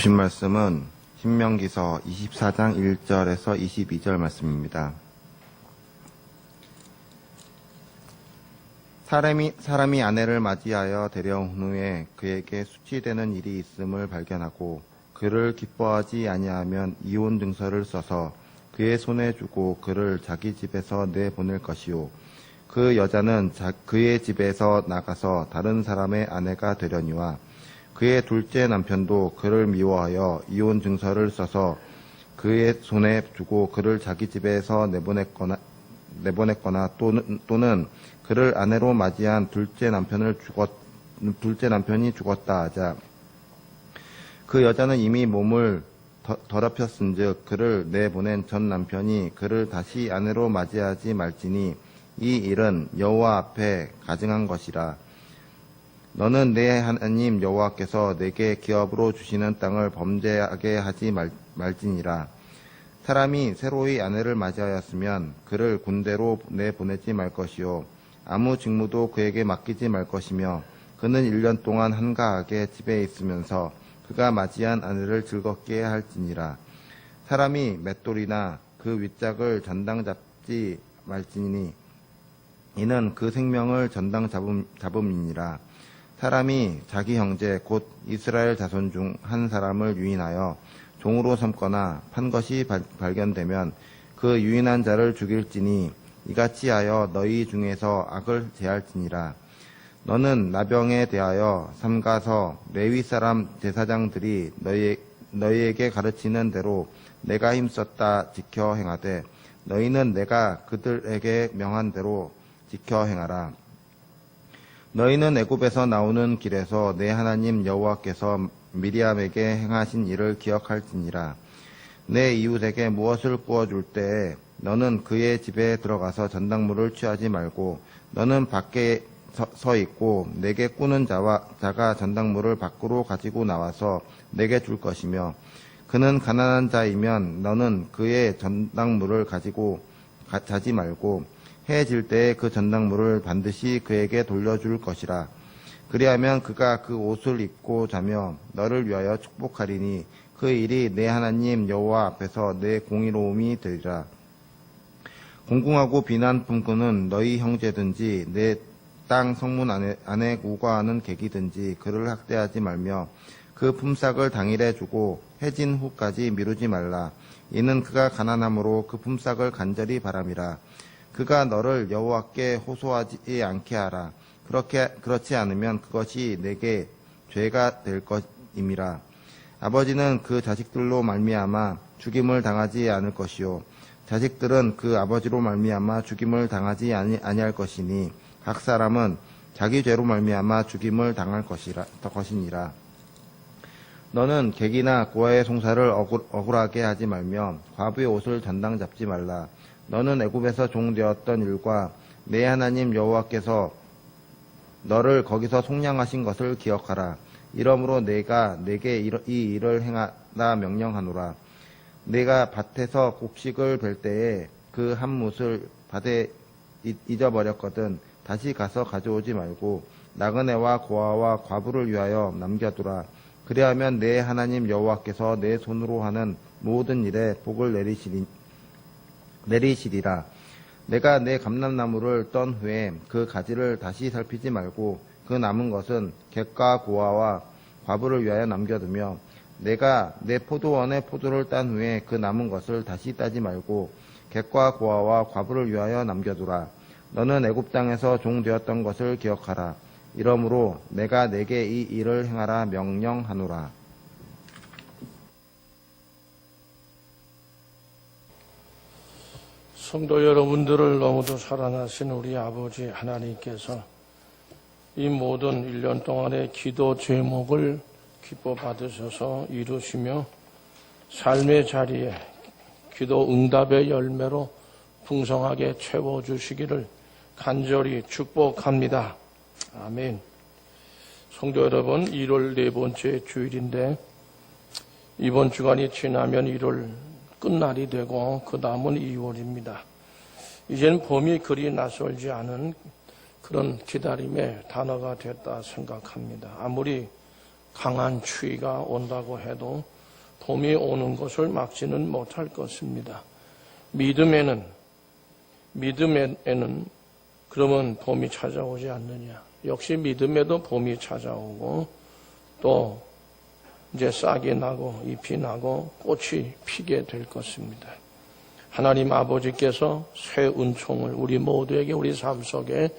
주신 말씀은 신명기서 24장 1절에서 22절 말씀입니다. 사람이 아내를 맞이하여 데려온 후에 그에게 수치되는 일이 있음을 발견하고 그를 기뻐하지 아니하면 이혼 증서를 써서 그의 손에 주고 그를 자기 집에서 내보낼 것이요, 그 여자는 그의 집에서 나가서 다른 사람의 아내가 되려니와 그의 둘째 남편도 그를 미워하여 이혼 증서를 써서 그의 손에 주고 그를 자기 집에서 내보냈거나 또는 그를 아내로 맞이한 둘째 남편이 죽었다 하자, 그 여자는 이미 몸을 더럽혔은즉 그를 내보낸 전 남편이 그를 다시 아내로 맞이하지 말지니 이 일은 여호와 앞에 가증한 것이라. 너는 내 하나님 여호와께서 내게 기업으로 주시는 땅을 범죄하게 하지 말지니라. 사람이 새로이 아내를 맞이하였으면 그를 군대로 내보내지 말 것이요, 아무 직무도 그에게 맡기지 말 것이며, 그는 1년 동안 한가하게 집에 있으면서 그가 맞이한 아내를 즐겁게 할지니라. 사람이 맷돌이나 그 윗짝을 전당 잡지 말지니 이는 그 생명을 전당 잡음이니라. 사람이 자기 형제 곧 이스라엘 자손 중 한 사람을 유인하여 종으로 삼거나 판 것이 발견되면 그 유인한 자를 죽일지니 이같이 하여 너희 중에서 악을 제할지니라. 너는 나병에 대하여 삼가서 레위 사람 제사장들이 너희에게 가르치는 대로 내가 힘썼다 지켜 행하되 너희는 내가 그들에게 명한 대로 지켜 행하라. 너희는 애굽에서 나오는 길에서 내 하나님 여호와께서 미리암에게 행하신 일을 기억할지니라. 내 이웃에게 무엇을 구워줄 때에 너는 그의 집에 들어가서 전당물을 취하지 말고 너는 밖에 서 있고 내게 꾸는 자가 전당물을 밖으로 가지고 나와서 내게 줄 것이며, 그는 가난한 자이면 너는 그의 전당물을 가지고 자지 말고 해 질 때에 그 전당물을 반드시 그에게 돌려줄 것이라. 그리하면 그가 그 옷을 입고 자며 너를 위하여 축복하리니 그 일이 내 하나님 여호와 앞에서 내 공의로움이 되리라. 공공하고 비난 품고는 너희 형제든지 내 땅 성문 안에 우거하는 객이든지 그를 학대하지 말며 그 품삯을 당일에 주고 해진 후까지 미루지 말라. 이는 그가 가난함으로 그 품삯을 간절히 바람이라. 그가 너를 여호와께 호소하지 않게 하라. 그렇지 않으면 그것이 내게 죄가 될 것임이라. 아버지는 그 자식들로 말미암아 죽임을 당하지 않을 것이요, 자식들은 그 아버지로 말미암아 죽임을 당하지 아니할 것이니 각 사람은 자기 죄로 말미암아 죽임을 당할 것이니라. 너는 객이나 고아의 송사를 억울하게 하지 말며 과부의 옷을 전당 잡지 말라. 너는 애굽에서 종되었던 일과 내 하나님 여호와께서 너를 거기서 속량하신 것을 기억하라. 이러므로 내가 내게 이 일을 행하라 명령하노라. 내가 밭에서 곡식을 벨 때에 그 한 뭇을 밭에 잊어버렸거든 다시 가서 가져오지 말고 나그네와 고아와 과부를 위하여 남겨두라. 그리하면 내 하나님 여호와께서 내 손으로 하는 모든 일에 복을 내리시리라. 내가 내 감람나무를 떤 후에 그 가지를 다시 살피지 말고 그 남은 것은 객과 고아와 과부를 위하여 남겨두며, 내가 내 포도원의 포도를 딴 후에 그 남은 것을 다시 따지 말고 객과 고아와 과부를 위하여 남겨두라. 너는 애굽 땅에서 종되었던 것을 기억하라. 이러므로 내가 내게 이 일을 행하라 명령하노라. 성도 여러분들을 너무도 사랑하신 우리 아버지 하나님께서 이 모든 1년 동안의 기도 제목을 기뻐 받으셔서 이루시며 삶의 자리에 기도 응답의 열매로 풍성하게 채워주시기를 간절히 축복합니다. 아멘. 성도 여러분, 1월 네 번째 주일인데 이번 주간이 지나면 1월 끝날이 되고 그 다음은 2월입니다. 이제는 봄이 그리 낯설지 않은 그런 기다림의 단어가 됐다 생각합니다. 아무리 강한 추위가 온다고 해도 봄이 오는 것을 막지는 못할 것입니다. 믿음에는 그러면 봄이 찾아오지 않느냐. 역시 믿음에도 봄이 찾아오고 또 이제 싹이 나고 잎이 나고 꽃이 피게 될 것입니다. 하나님 아버지께서 새 은총을 우리 모두에게 우리 삶 속에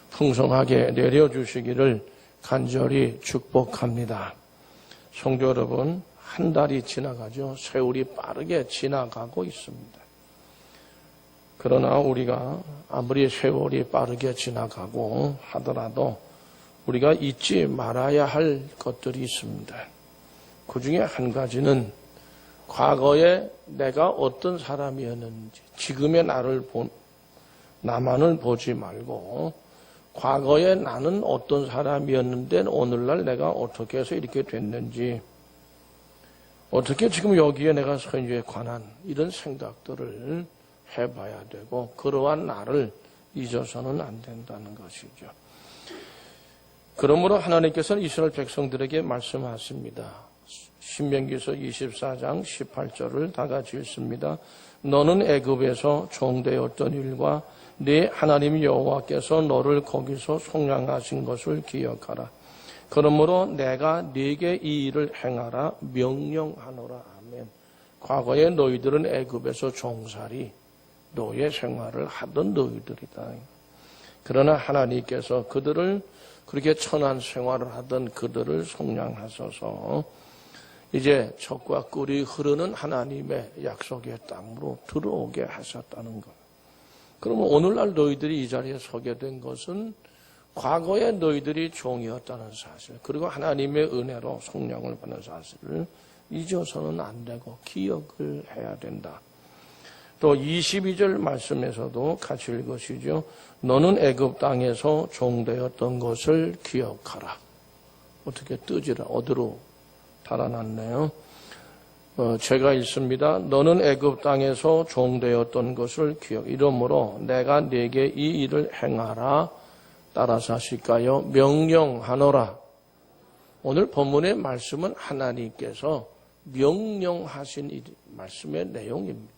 풍성하게 내려주시기를 간절히 축복합니다. 성도 여러분, 한 달이 지나가죠. 세월이 빠르게 지나가고 있습니다. 그러나 우리가 아무리 세월이 빠르게 지나가고 하더라도 우리가 잊지 말아야 할 것들이 있습니다. 그 중에 한 가지는 과거에 내가 어떤 사람이었는지 지금의 나만을 보지 말고 과거에 나는 어떤 사람이었는데 오늘날 내가 어떻게 해서 이렇게 됐는지 어떻게 지금 여기에 내가 선주에 관한 이런 생각들을 해봐야 되고 그러한 나를 잊어서는 안 된다는 것이죠. 그러므로 하나님께서는 이스라엘 백성들에게 말씀하십니다. 신명기서 24장 18절을 다 같이 읽습니다. 너는 애굽에서 종되었던 일과 네 하나님 여호와께서 너를 거기서 속량하신 것을 기억하라. 그러므로 내가 네게 이 일을 행하라 명령하노라. 아멘. 과거에 너희들은 애굽에서 종살이 노예 생활을 하던 너희들이다. 그러나 하나님께서 그들을 그렇게 천한 생활을 하던 그들을 속량하셔서 이제 젖과 꿀이 흐르는 하나님의 약속의 땅으로 들어오게 하셨다는 것. 그러면 오늘날 너희들이 이 자리에 서게 된 것은 과거에 너희들이 종이었다는 사실, 그리고 하나님의 은혜로 속량을 받는 사실을 잊어서는 안 되고 기억을 해야 된다. 또 22절 말씀에서도 같이 읽으시죠. 너는 애굽 땅에서 종되었던 것을 기억하라. 어떻게 뜨지라 어디로 달아났네요. 제가 읽습니다. 너는 애굽 땅에서 종되었던 것을 이러므로 내가 네게 이 일을 행하라. 따라서 하실까요? 명령하노라. 오늘 본문의 말씀은 하나님께서 명령하신 말씀의 내용입니다.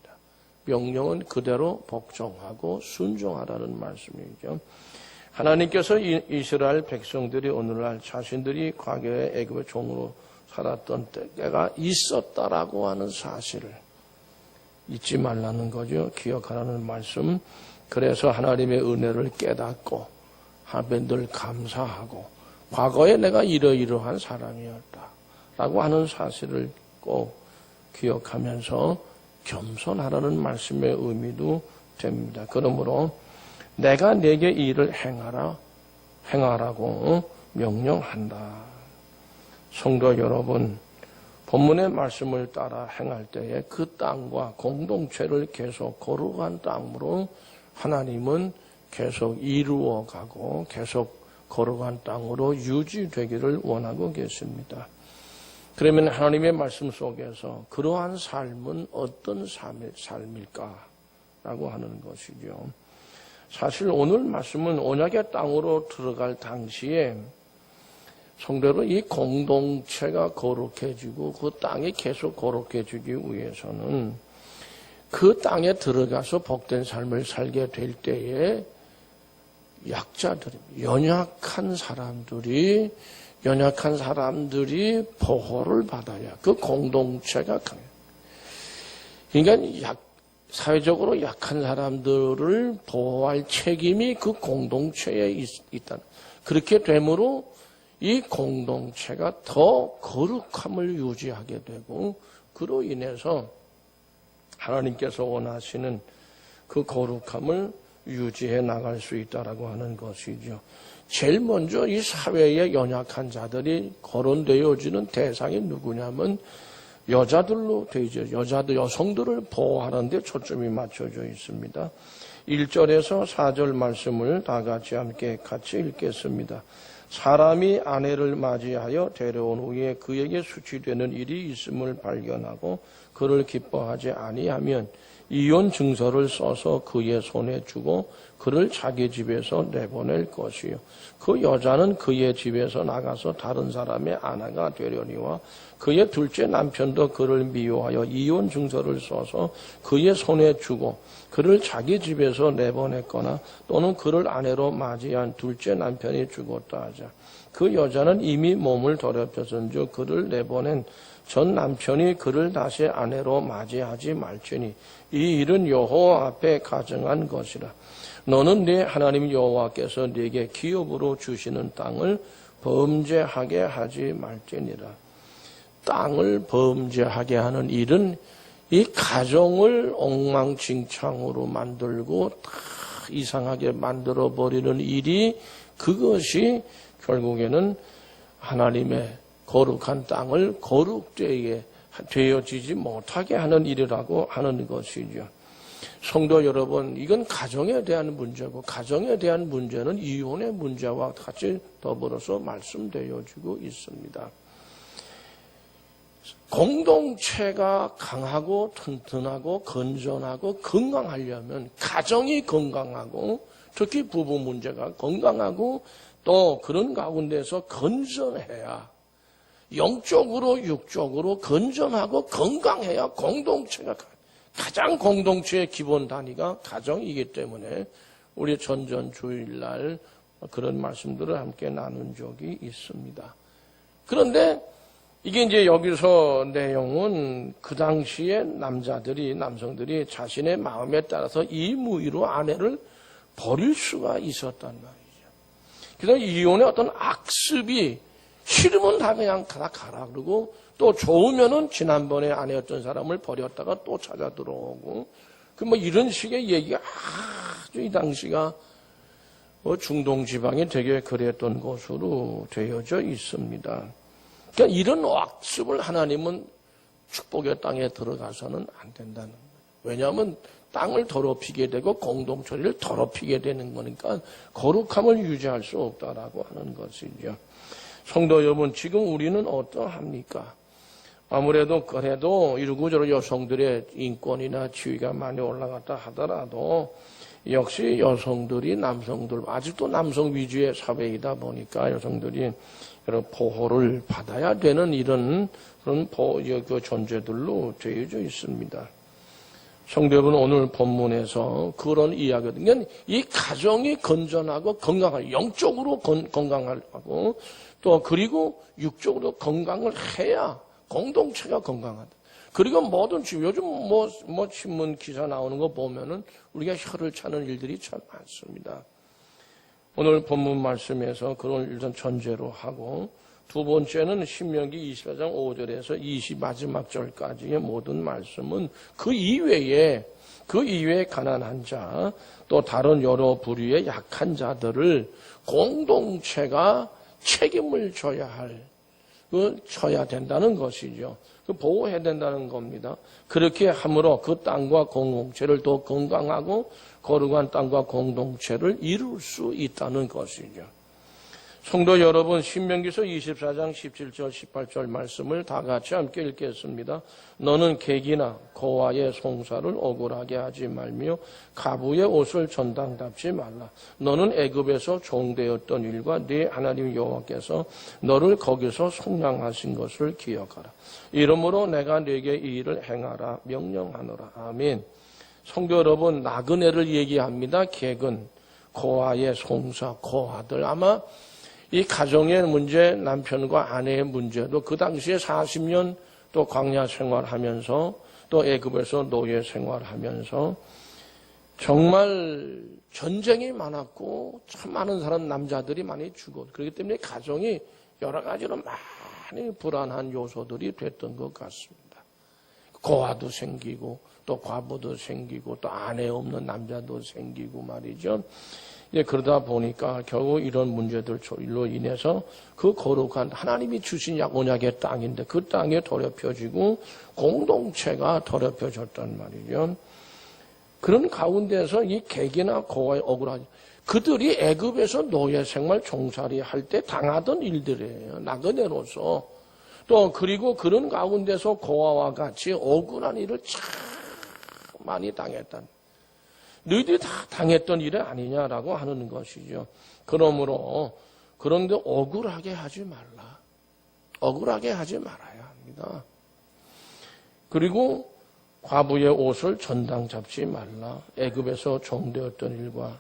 명령은 그대로 복종하고 순종하라는 말씀이죠. 하나님께서 이스라엘 백성들이 오늘날 자신들이 과거에 애굽의 종으로 살았던 때가 있었다라고 하는 사실을 잊지 말라는 거죠. 기억하라는 말씀. 그래서 하나님의 은혜를 깨닫고 하나님께 늘 감사하고 과거에 내가 이러이러한 사람이었다라고 하는 사실을 꼭 기억하면서 겸손하라는 말씀의 의미도 됩니다. 그러므로 내가 네게 이 일을 행하라고 명령한다. 성도 여러분, 본문의 말씀을 따라 행할 때에 그 땅과 공동체를 계속 거룩한 땅으로 하나님은 계속 이루어가고 계속 거룩한 땅으로 유지되기를 원하고 계십니다. 그러면 하나님의 말씀 속에서 그러한 삶은 어떤 삶일까라고 하는 것이죠. 사실 오늘 말씀은 언약의 땅으로 들어갈 당시에 성대로 이 공동체가 거룩해지고 그 땅이 계속 거룩해지기 위해서는 그 땅에 들어가서 복된 삶을 살게 될 때에 약자들이, 연약한 사람들이 보호를 받아야 그 공동체가 강해요. 그러니까 사회적으로 약한 사람들을 보호할 책임이 그 공동체에 있다. 그렇게 되므로 이 공동체가 더 거룩함을 유지하게 되고 그로 인해서 하나님께서 원하시는 그 거룩함을 유지해 나갈 수 있다라고 하는 것이죠. 제일 먼저 이 사회의 연약한 자들이 거론되어지는 대상이 누구냐면 여자들로 되죠. 여성들을 보호하는 데 초점이 맞춰져 있습니다. 1절에서 4절 말씀을 다 같이 함께 읽겠습니다. 사람이 아내를 맞이하여 데려온 후에 그에게 수치되는 일이 있음을 발견하고 그를 기뻐하지 아니하면 이혼 증서를 써서 그의 손에 주고 그를 자기 집에서 내보낼 것이요. 그 여자는 그의 집에서 나가서 다른 사람의 아내가 되려니와 그의 둘째 남편도 그를 미워하여 이혼 증서를 써서 그의 손에 주고 그를 자기 집에서 내보냈거나 또는 그를 아내로 맞이한 둘째 남편이 죽었다 하자. 그 여자는 이미 몸을 더럽혔은즉 그를 내보낸 전 남편이 그를 다시 아내로 맞이하지 말지니 이 일은 여호와 앞에 가정한 것이라. 너는 네 하나님 여호와께서 네게 기업으로 주시는 땅을 범죄하게 하지 말지니라. 땅을 범죄하게 하는 일은 이 가정을 엉망진창으로 만들고 다 이상하게 만들어버리는 일이 그것이 결국에는 하나님의 거룩한 땅을 거룩되게 되어지지 못하게 하는 일이라고 하는 것이죠. 성도 여러분, 이건 가정에 대한 문제고 가정에 대한 문제는 이혼의 문제와 같이 더불어서 말씀되어지고 있습니다. 공동체가 강하고 튼튼하고 건전하고 건강하려면 가정이 건강하고 특히 부부 문제가 건강하고 또 그런 가운데서 건전해야 영적으로 육적으로 건전하고 건강해야 공동체가 가장 공동체의 기본 단위가 가정이기 때문에 우리 전전 주일날 그런 말씀들을 함께 나눈 적이 있습니다. 그런데 이게 이제 여기서 내용은 그 당시에 남성들이 자신의 마음에 따라서 임의로 아내를 버릴 수가 있었단 말이죠. 그래서 이혼의 어떤 악습이 싫으면 다 그냥 다 가라 그러고 또 좋으면은 지난번에 아내였던 사람을 버렸다가 또 찾아 들어오고 그 뭐 이런 식의 얘기가 아주 이 당시가 중동 지방이 되게 그랬던 것으로 되어져 있습니다. 그러니까 이런 악습을 하나님은 축복의 땅에 들어가서는 안 된다는 거예요. 왜냐하면 땅을 더럽히게 되고 공동체를 더럽히게 되는 거니까 거룩함을 유지할 수 없다라고 하는 것이죠. 성도 여러분, 지금 우리는 어떠합니까? 아무래도 그래도 이러고저러 여성들의 인권이나 지위가 많이 올라갔다 하더라도 역시 여성들이 남성들, 아직도 남성 위주의 사회이다 보니까 여성들이 여러 보호를 받아야 되는 이런 그런 그 존재들로 되어져 있습니다. 성도 여러분, 오늘 본문에서 그런 이야기거든요. 그러니까 이 가정이 건전하고 건강하고 영적으로 건강하고 또 그리고 육적으로 건강을 해야 공동체가 건강하다. 그리고 뭐든지 요즘 뭐 신문 기사 나오는 거 보면은 우리가 혀를 차는 일들이 참 많습니다. 오늘 본문 말씀에서 그런 일단 전제로 하고 두 번째는 신명기 24장 5절에서 20 마지막 절까지의 모든 말씀은 그 이외에 가난한 자, 또 다른 여러 부류의 약한 자들을 공동체가 책임을 져야 된다는 것이죠. 보호해야 된다는 겁니다. 그렇게 함으로 그 땅과 공동체를 더 건강하고 거룩한 땅과 공동체를 이룰 수 있다는 것이죠. 성도 여러분, 신명기서 24장 17절 18절 말씀을 다 같이 함께 읽겠습니다. 너는 객이나 고아의 송사를 억울하게 하지 말며 가부의 옷을 전당답지 말라. 너는 애굽에서 종되었던 일과 네 하나님 여호와께서 너를 거기서 속량하신 것을 기억하라. 이러므로 내가 네게 이 일을 행하라 명령하노라. 아멘. 성도 여러분, 나그네를 얘기합니다. 객은 고아의 송사, 고아들. 아마 이 가정의 문제, 남편과 아내의 문제도 그 당시에 40년 또 광야 생활하면서 또 애굽에서 노예 생활하면서 정말 전쟁이 많았고 참 많은 사람 남자들이 많이 죽었고 그렇기 때문에 가정이 여러 가지로 많이 불안한 요소들이 됐던 것 같습니다. 고아도 생기고 또 과부도 생기고 또 아내 없는 남자도 생기고 말이죠. 그러다 보니까 결국 이런 문제들로 인해서 그 거룩한 하나님이 주신 언약의 땅인데 그 땅에 더럽혀지고 공동체가 더럽혀졌단 말이죠. 그런 가운데서 이 객이나 고아의 억울하지. 그들이 애굽에서 노예 생활 종살이 할 때 당하던 일들이에요. 나그네로서. 또 그리고 그런 가운데서 고아와 같이 억울한 일을 참 많이 당했다. 너희들이 다 당했던 일이 아니냐라고 하는 것이죠. 그러므로 그런데 억울하게 하지 말라. 억울하게 하지 말아야 합니다. 그리고 과부의 옷을 전당 잡지 말라. 애굽에서 종되었던 일과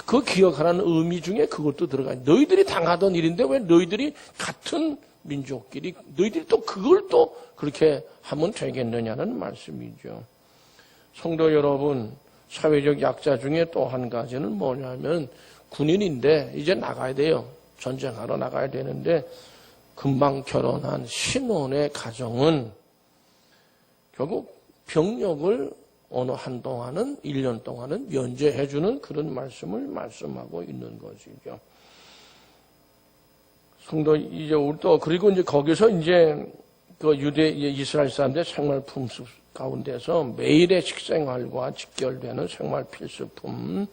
그 기억하라는 의미 중에 그것도 들어가요. 너희들이 당하던 일인데 왜 너희들이 같은 민족끼리 너희들이 또 그걸 또 그렇게 하면 되겠느냐는 말씀이죠. 성도 여러분, 사회적 약자 중에 또 한 가지는 뭐냐면 군인인데 이제 나가야 돼요. 전쟁하러 나가야 되는데 금방 결혼한 신혼의 가정은 결국 병력을 어느 한동안은 1년 동안은 면제해주는 그런 말씀을 말씀하고 있는 것이죠. 성도 이제 우리 또 그리고 이제 거기서 이제 그 유대 이스라엘 사람들의 생활 풍습 가운데서 매일의 식생활과 직결되는 생활 필수품,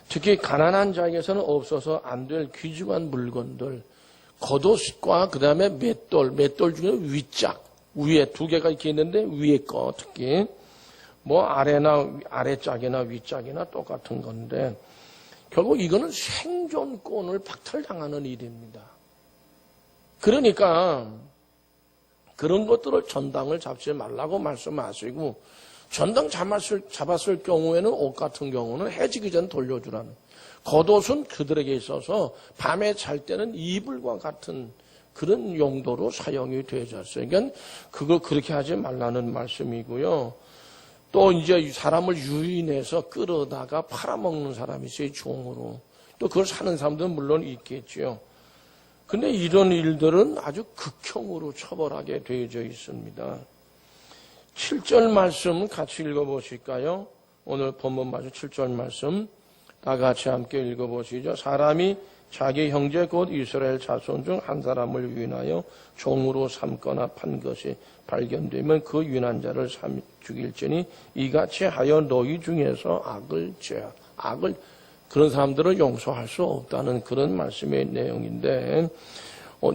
특히 가난한 자에게서는 없어서 안 될 귀중한 물건들, 겉옷과 그 다음에 맷돌 중에 윗짝 위에 2개가 이렇게 있는데 위에 거 특히 뭐 아래짝이나 윗짝이나 똑같은 건데 결국 이거는 생존권을 박탈당하는 일입니다. 그러니까 그런 것들을 전당을 잡지 말라고 말씀하시고 전당 잡았을 경우에는 옷 같은 경우는 해지기 전 돌려주라는 겉옷은 그들에게 있어서 밤에 잘 때는 이불과 같은 그런 용도로 사용이 되어졌어요. 그러니까 그거 그렇게 하지 말라는 말씀이고요. 또 이제 사람을 유인해서 끌어다가 팔아먹는 사람이 있어요. 종으로. 또 그걸 사는 사람들은 물론 있겠죠. 근데 이런 일들은 아주 극형으로 처벌하게 되어져 있습니다. 7절 말씀 같이 읽어보실까요? 오늘 본문 말씀 7절 말씀 다 같이 함께 읽어보시죠. 사람이 자기 형제 곧 이스라엘 자손 중 한 사람을 유인하여 종으로 삼거나 판 것이 발견되면 그 유인한 자를 죽일지니 이같이 하여 너희 중에서 악을 그런 사람들을 용서할 수 없다는 그런 말씀의 내용인데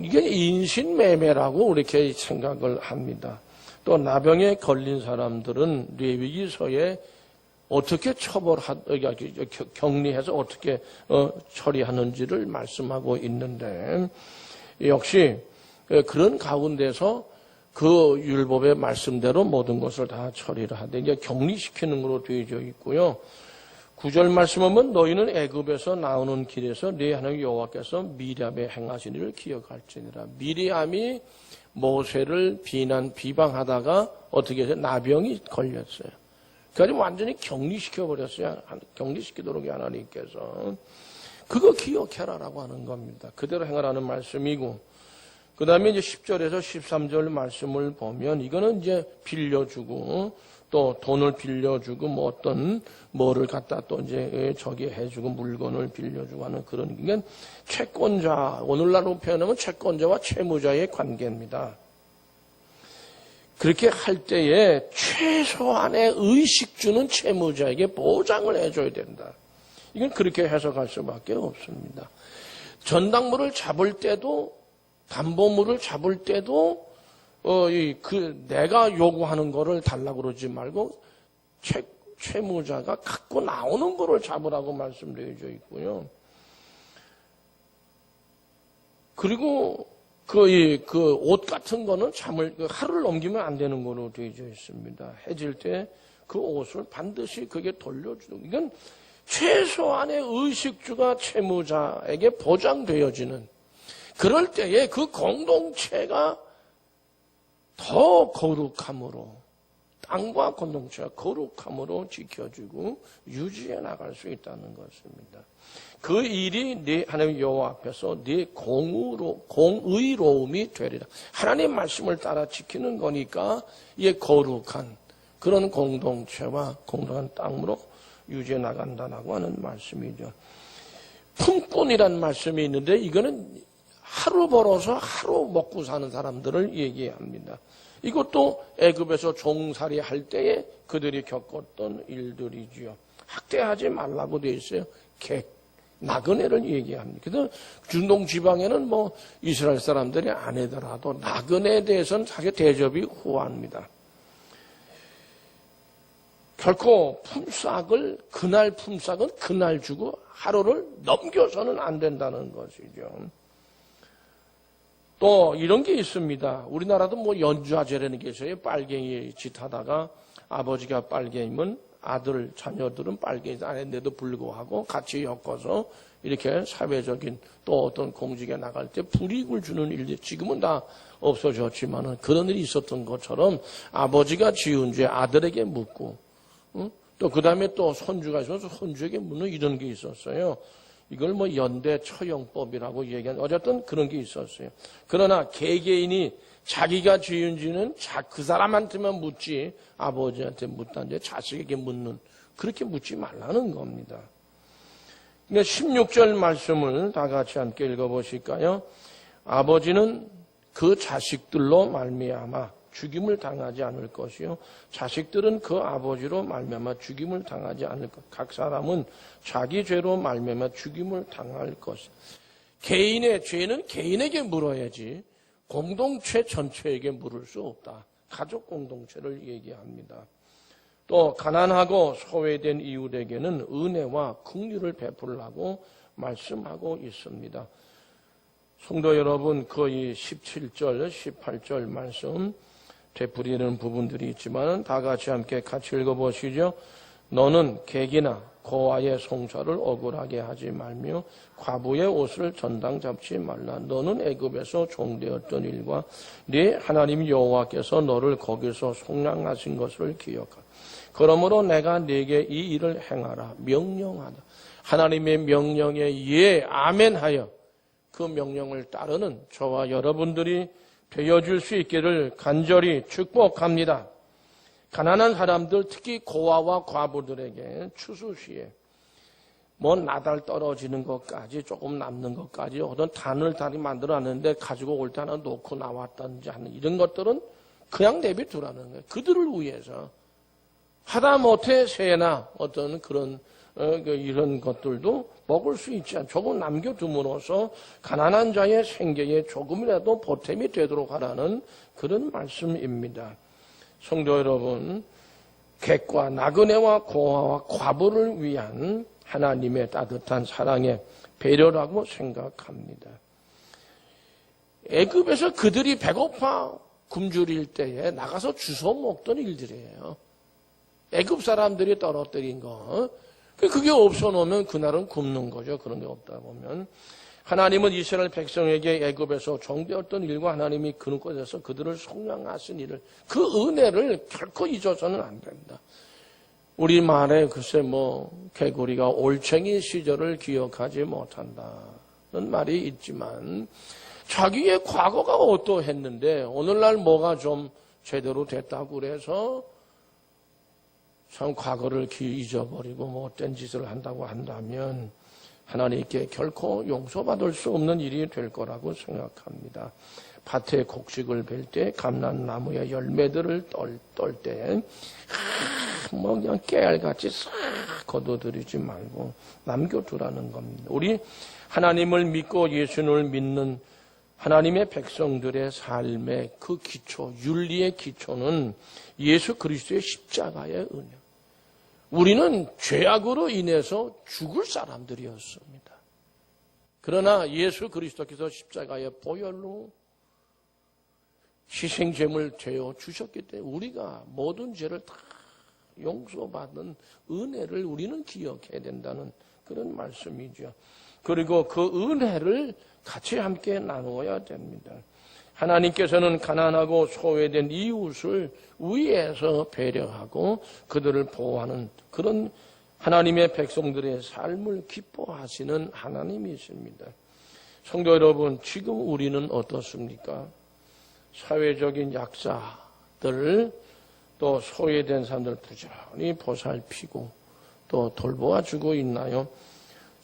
이게 인신매매라고 이렇게 생각을 합니다. 또 나병에 걸린 사람들은 레위기서에 어떻게 격리해서 어떻게 처리하는지를 말씀하고 있는데 역시 그런 가운데서 그 율법의 말씀대로 모든 것을 다 처리를 하되 이제 격리시키는 것으로 되어져 있고요. 9절 말씀하면 너희는 애굽에서 나오는 길에서 네 하나님 여호와께서 미리암에 행하신 일을 기억할지니라. 미리암이 모세를 비방하다가 어떻게 해서 나병이 걸렸어요. 그래서 완전히 격리시켜버렸어요. 격리시키도록 하나님께서. 그거 기억해라라고 하는 겁니다. 그대로 행하라는 말씀이고. 그 다음에 이제 10절에서 13절 말씀을 보면 이거는 이제 빌려주고 또 돈을 빌려주고 뭐 어떤 뭐를 갖다 또 이제 저기 해주고 물건을 빌려주고 하는 그런 게 채권자, 오늘날로 표현하면 채권자와 채무자의 관계입니다. 그렇게 할 때에 최소한의 의식 주는 채무자에게 보장을 해줘야 된다. 이건 그렇게 해석할 수밖에 없습니다. 전당물을 잡을 때도 담보물을 잡을 때도 내가 요구하는 거를 달라고 그러지 말고 채무자가 갖고 나오는 거를 잡으라고 말씀되어져 있고요. 그리고 그 옷 같은 거는 하루를 넘기면 안 되는 거로 되어져 있습니다. 해질 때 그 옷을 반드시 그게 돌려주는, 이건 최소한의 의식주가 채무자에게 보장되어지는, 그럴 때에 그 공동체가 더 거룩함으로, 땅과 공동체가 거룩함으로 지켜지고 유지해 나갈 수 있다는 것입니다. 그 일이 네 하나님 여호와 앞에서 네 공의로움이 되리라. 하나님 말씀을 따라 지키는 거니까 이게 거룩한 그런 공동체와 공동한 땅으로 유지해 나간다고 하는 말씀이죠. 품꾼이라는 말씀이 있는데 이거는 하루 벌어서 하루 먹고 사는 사람들을 얘기합니다. 이것도 애굽에서 종살이 할 때에 그들이 겪었던 일들이지요. 학대하지 말라고 되어 있어요. 나그네를 얘기합니다. 그래서 중동 지방에는 뭐 이스라엘 사람들이 아니더라도 나그네에 대해서는 사실 대접이 후합니다. 결코 그날 품삯은 그날 주고 하루를 넘겨서는 안 된다는 것이죠. 또 이런 게 있습니다. 우리나라도 뭐 연좌제라는 게 있어요. 빨갱이 짓하다가 아버지가 빨갱이면 아들, 자녀들은 빨갱이 아닌데도 불구하고 같이 엮어서 이렇게 사회적인 또 어떤 공직에 나갈 때 불이익을 주는 일들, 지금은 다 없어졌지만은 그런 일이 있었던 것처럼 아버지가 지은 죄 아들에게 묻고, 또 그 다음에 또 손주가 있어서 손주에게 묻는 이런 게 있었어요. 이걸 뭐 연대 처형법이라고 얘기한, 어쨌든 그런 게 있었어요. 그러나 개개인이 자기가 지은 죄는 그 사람한테만 묻지 아버지한테 묻다는데 자식에게 묻는, 그렇게 묻지 말라는 겁니다. 근데 16절 말씀을 다 같이 함께 읽어보실까요? 아버지는 그 자식들로 말미암아 죽임을 당하지 않을 것이요, 자식들은 그 아버지로 말미암아 죽임을 당하지 않을 것. 각 사람은 자기 죄로 말미암아 죽임을 당할 것이다. 개인의 죄는 개인에게 물어야지 공동체 전체에게 물을 수 없다. 가족 공동체를 얘기합니다. 또 가난하고 소외된 이웃에게는 은혜와 긍휼을 베풀라고 말씀하고 있습니다. 성도 여러분, 거의 17절, 18절 말씀 되풀이되는 부분들이 있지만 다 같이 함께 같이 읽어보시죠. 너는 객이나 고아의 송사를 억울하게 하지 말며 과부의 옷을 전당 잡지 말라. 너는 애굽에서 종되었던 일과 네 하나님 여호와께서 너를 거기서 속량하신 것을 기억하라. 그러므로 내가 네게 이 일을 행하라 명령하다. 하나님의 명령에 예 아멘 하여 그 명령을 따르는 저와 여러분들이 되어줄 수 있기를 간절히 축복합니다. 가난한 사람들, 특히 고아와 과부들에게 추수시에 뭐 나달 떨어지는 것까지 조금 남는 것까지 어떤 단을 다리 만들어놨는데 가지고 올 때 하나 놓고 나왔던지 하는 이런 것들은 그냥 내비두라는 거예요. 그들을 위해서 하다못해 새나 어떤 그런 이런 것들도 먹을 수 있지 않, 조금 남겨둠으로써 가난한 자의 생계에 조금이라도 보탬이 되도록 하라는 그런 말씀입니다. 성도 여러분, 객과 나그네와 고아와 과부를 위한 하나님의 따뜻한 사랑의 배려라고 생각합니다. 애굽에서 그들이 배고파 굶주릴 때에 나가서 주워 먹던 일들이에요. 애굽 사람들이 떨어뜨린 거. 그게 없어 놓으면 그날은 굶는 거죠. 그런 게 없다 보면. 하나님은 이스라엘 백성에게 애굽에서 종되었던 일과 하나님이 그 곳에서 그들을 속량하신 일을, 그 은혜를 결코 잊어서는 안 된다. 우리 말에 글쎄 개구리가 올챙이 시절을 기억하지 못한다는 말이 있지만 자기의 과거가 어떠했는데 오늘날 뭐가 좀 제대로 됐다고 그래서 참 과거를 잊어버리고 못된 짓을 한다고 한다면 하나님께 결코 용서받을 수 없는 일이 될 거라고 생각합니다. 밭에 곡식을 벨 때 감람나무의 열매들을 떨 때 그냥 깨알같이 싹 걷어들이지 말고 남겨두라는 겁니다. 우리 하나님을 믿고 예수님을 믿는 하나님의 백성들의 삶의 그 기초, 윤리의 기초는 예수 그리스도의 십자가의 은혜. 우리는 죄악으로 인해서 죽을 사람들이었습니다. 그러나 예수 그리스도께서 십자가의 보혈로 희생제물 되어 주셨기 때문에 우리가 모든 죄를 다 용서받는 은혜를 우리는 기억해야 된다는 그런 말씀이죠. 그리고 그 은혜를 같이 함께 나누어야 됩니다. 하나님께서는 가난하고 소외된 이웃을 위해서 배려하고 그들을 보호하는 그런 하나님의 백성들의 삶을 기뻐하시는 하나님이십니다. 성도 여러분, 지금 우리는 어떻습니까? 사회적인 약자들, 또 소외된 사람들 부지런히 보살피고 또 돌보아주고 있나요?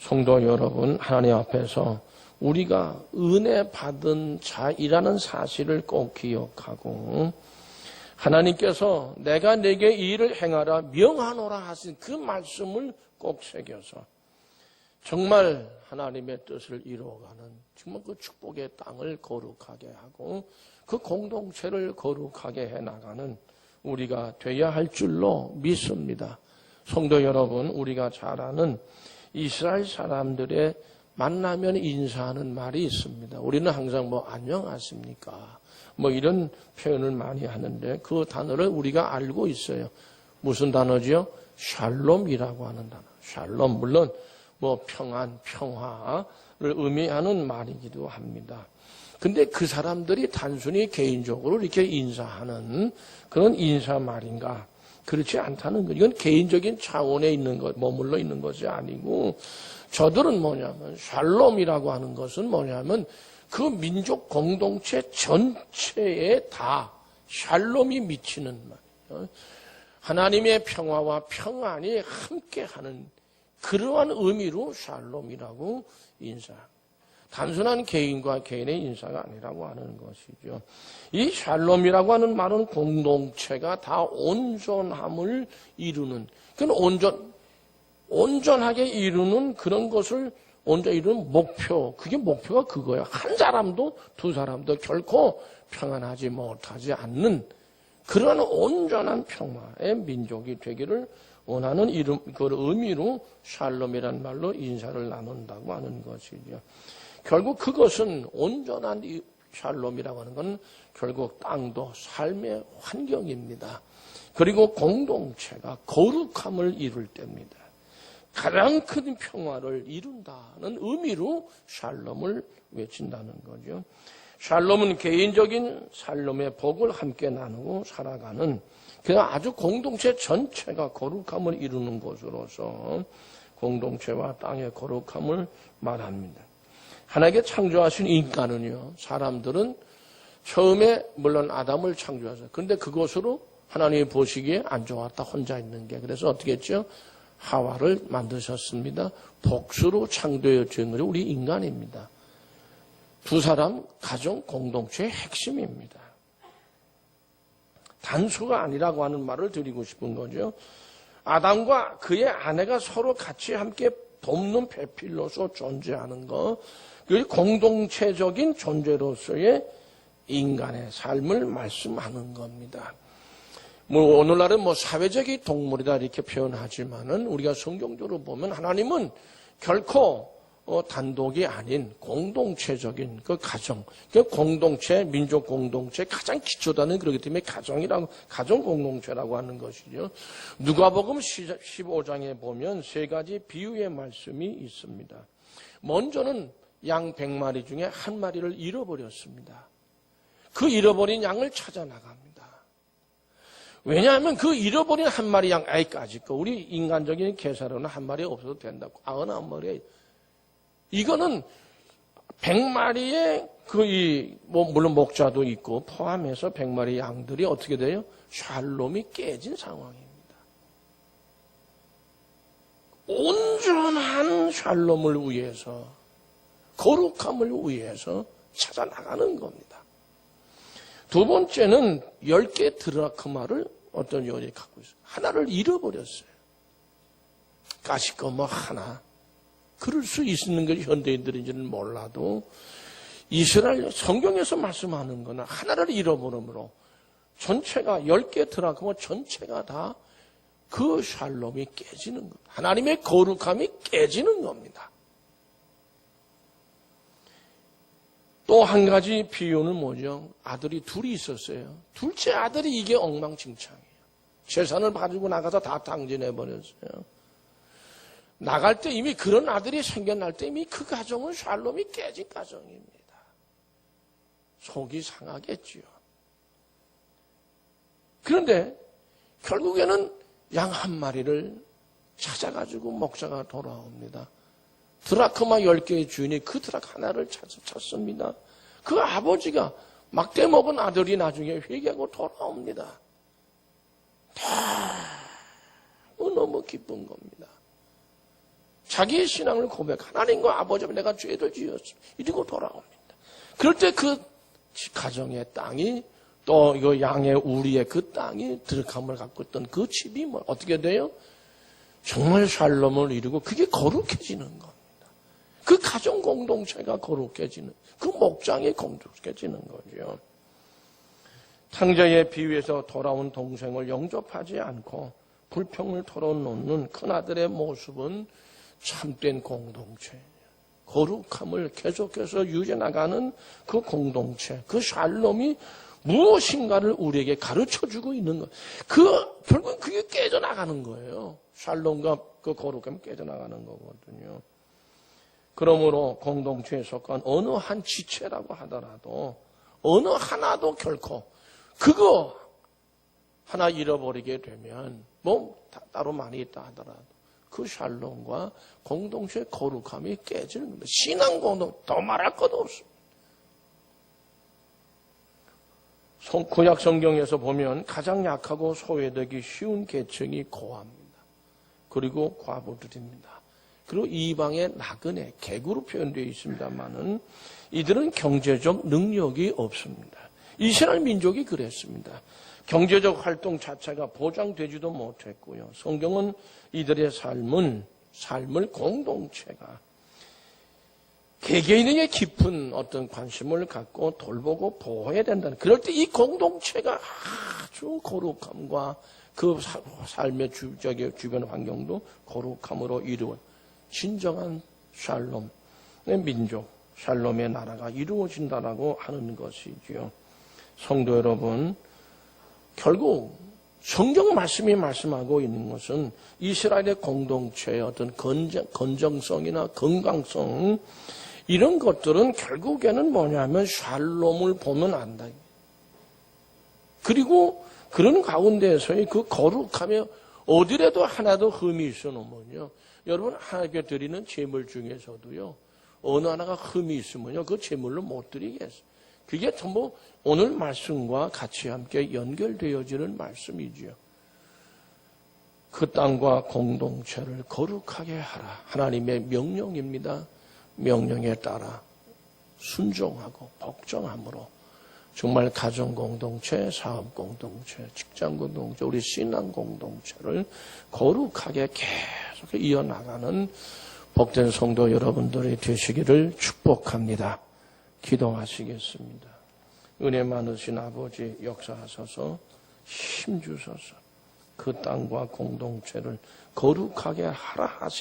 성도 여러분, 하나님 앞에서 우리가 은혜 받은 자이라는 사실을 꼭 기억하고 하나님께서 내가 내게 이 일을 행하라 명하노라 하신 그 말씀을 꼭 새겨서 정말 하나님의 뜻을 이루어가는 정말 그 축복의 땅을 거룩하게 하고 그 공동체를 거룩하게 해나가는 우리가 돼야 할 줄로 믿습니다. 성도 여러분, 우리가 잘 아는 이스라엘 사람들의 만나면 인사하는 말이 있습니다. 우리는 항상 안녕하십니까? 이런 표현을 많이 하는데 그 단어를 우리가 알고 있어요. 무슨 단어지요? 샬롬이라고 하는 단어. 샬롬, 물론 평안, 평화를 의미하는 말이기도 합니다. 근데 그 사람들이 단순히 개인적으로 이렇게 인사하는 그런 인사말인가? 그렇지 않다는 거. 이건 개인적인 차원에 있는 것, 머물러 있는 것이 아니고 저들은 뭐냐면 샬롬이라고 하는 것은 뭐냐면 그 민족 공동체 전체에 다 샬롬이 미치는 말이에요. 하나님의 평화와 평안이 함께하는 그러한 의미로 샬롬이라고 인사합니다. 단순한 개인과 개인의 인사가 아니라고 하는 것이죠. 이 샬롬이라고 하는 말은 공동체가 다 온전함을 이루는, 온전하게 이루는 그런 것을 온전히 이루는 목표, 그게 목표가 그거예요. 한 사람도 두 사람도 결코 평안하지 못하지 않는 그런 온전한 평화의 민족이 되기를 원하는 그 의미로 샬롬이라는 말로 인사를 나눈다고 하는 것이죠. 결국 그것은 온전한 이 샬롬이라고 하는 건 결국 땅도 삶의 환경입니다. 그리고 공동체가 거룩함을 이룰 때입니다. 가장 큰 평화를 이룬다는 의미로 샬롬을 외친다는 거죠. 샬롬은 개인적인 샬롬의 복을 함께 나누고 살아가는 그냥 아주 공동체 전체가 거룩함을 이루는 것으로서 공동체와 땅의 거룩함을 말합니다. 하나님께 창조하신 인간은요, 사람들은 처음에 물론 아담을 창조하셨어요. 그런데 그것으로 하나님이 보시기에 안 좋았다, 혼자 있는 게. 그래서 어떻게 했죠? 하와를 만드셨습니다. 복수로 창조되어진 것이 우리 인간입니다. 두 사람 가정 공동체의 핵심입니다. 단수가 아니라고 하는 말을 드리고 싶은 거죠. 아담과 그의 아내가 서로 같이 함께 돕는 배필로서 존재하는 것, 그 공동체적인 존재로서의 인간의 삶을 말씀하는 겁니다. 오늘날은 사회적인 동물이다 이렇게 표현하지만은 우리가 성경적으로 보면 하나님은 결코 단독이 아닌 공동체적인 그 가정, 그 공동체, 민족 공동체 가장 기초다는 그렇기 때문에 가정 공동체라고 하는 것이죠. 누가복음 15장에 보면 세 가지 비유의 말씀이 있습니다. 먼저는 양 100마리 중에 한 마리를 잃어버렸습니다. 그 잃어버린 양을 찾아 나갑니다. 왜냐하면 그 잃어버린 한 마리 양, 아이까지 거 우리 인간적인 계산으로는 한 마리 없어도 된다고. 99마리. 이거는 100마리의 물론 목자도 있고 포함해서 100마리 양들이 어떻게 돼요? 샬롬이 깨진 상황입니다. 온전한 샬롬을 위해서, 거룩함을 위해서 찾아 나가는 겁니다. 두 번째는 10개 드라크마를 어떤 여인이 갖고 있어요. 하나를 잃어버렸어요. 까짓거 하나. 그럴 수 있는 것이 현대인들인지는 몰라도 이스라엘 성경에서 말씀하는 거는 하나를 잃어버림으로 전체가 10개 드라크마 전체가 다 그 샬롬이 깨지는 겁니다. 하나님의 거룩함이 깨지는 겁니다. 또 한 가지 비유는 뭐죠? 아들이 둘이 있었어요. 둘째 아들이 이게 엉망진창이에요. 재산을 가지고 나가서 다 탕진해버렸어요. 나갈 때 이미 그런 아들이 생겨날 때 이미 그 가정은 샬롬이 깨진 가정입니다. 속이 상하겠지요. 그런데 결국에는 양 한 마리를 찾아가지고 목자가 돌아옵니다. 드라크마 10개의 주인이 그 드라크 하나를 찾습니다. 그 아버지가 막대 먹은 아들이 나중에 회개하고 돌아옵니다. 너무 기쁜 겁니다. 자기의 신앙을 고백, 하나님과 아버지 앞에 내가 죄를 지었습니다. 이러고 돌아옵니다. 그럴 때 그 가정의 땅이 또 이거 양의 우리의 그 땅이 들어감을 갖고 있던 그 집이 뭐 어떻게 돼요? 정말 샬롬을 이루고 그게 거룩해지는 겁니다. 그 가정 공동체가 거룩해지는, 그 목장이 거룩해지는 거죠. 탕자의 비유에서 돌아온 동생을 영접하지 않고 불평을 털어놓는 큰아들의 모습은 참된 공동체, 거룩함을 계속해서 유지나가는 그 공동체, 그 샬롬이 무엇인가를 우리에게 가르쳐주고 있는 거예요. 결국 그게 깨져나가는 거예요. 샬롬과 그 거룩함이 깨져나가는 거거든요. 그러므로 공동체에 속한 어느 한 지체라고 하더라도 어느 하나도 결코 그거 하나 잃어버리게 되면 따로 많이 있다 하더라도 그 샬롬과 공동체의 거룩함이 깨지는 겁니다. 신앙 공동 더 말할 것도 없습니다. 구약 성경에서 보면 가장 약하고 소외되기 쉬운 계층이 고아입니다. 그리고 과부들입니다. 그리고 이방의 나그네, 개구로 표현되어 있습니다만은 이들은 경제적 능력이 없습니다. 이스라엘 민족이 그랬습니다. 경제적 활동 자체가 보장되지도 못했고요. 성경은 이들의 삶을 공동체가 개개인에게 깊은 어떤 관심을 갖고 돌보고 보호해야 된다는, 그럴 때 이 공동체가 아주 거룩함과 그 삶의 주변 환경도 거룩함으로 이루어 진정한 샬롬의 민족, 샬롬의 나라가 이루어진다라고 하는 것이지요. 성도 여러분, 결국 성경 말씀이 말씀하고 있는 것은 이스라엘의 공동체의 어떤 건정성이나 건강성, 이런 것들은 결국에는 뭐냐면 샬롬을 보면 안다. 그리고 그런 가운데에서의 그 거룩함에 어디라도 하나도 흠이 있어놓으면요, 여러분 하나님께 드리는 제물 중에서도요, 어느 하나가 흠이 있으면요, 그 제물로 못 드리겠어요. 그게 전부 오늘 말씀과 같이 함께 연결되어지는 말씀이지요. 그 땅과 공동체를 거룩하게 하라. 하나님의 명령입니다. 명령에 따라 순종하고 복종함으로 정말 가정 공동체, 사업 공동체, 직장 공동체, 우리 신앙 공동체를 거룩하게 계속 이어나가는 복된 성도 여러분들이 되시기를 축복합니다. 기도하시겠습니다. 은혜 많으신 아버지 역사하소서, 힘주소서. 그 땅과 공동체를 거룩하게 하라 하시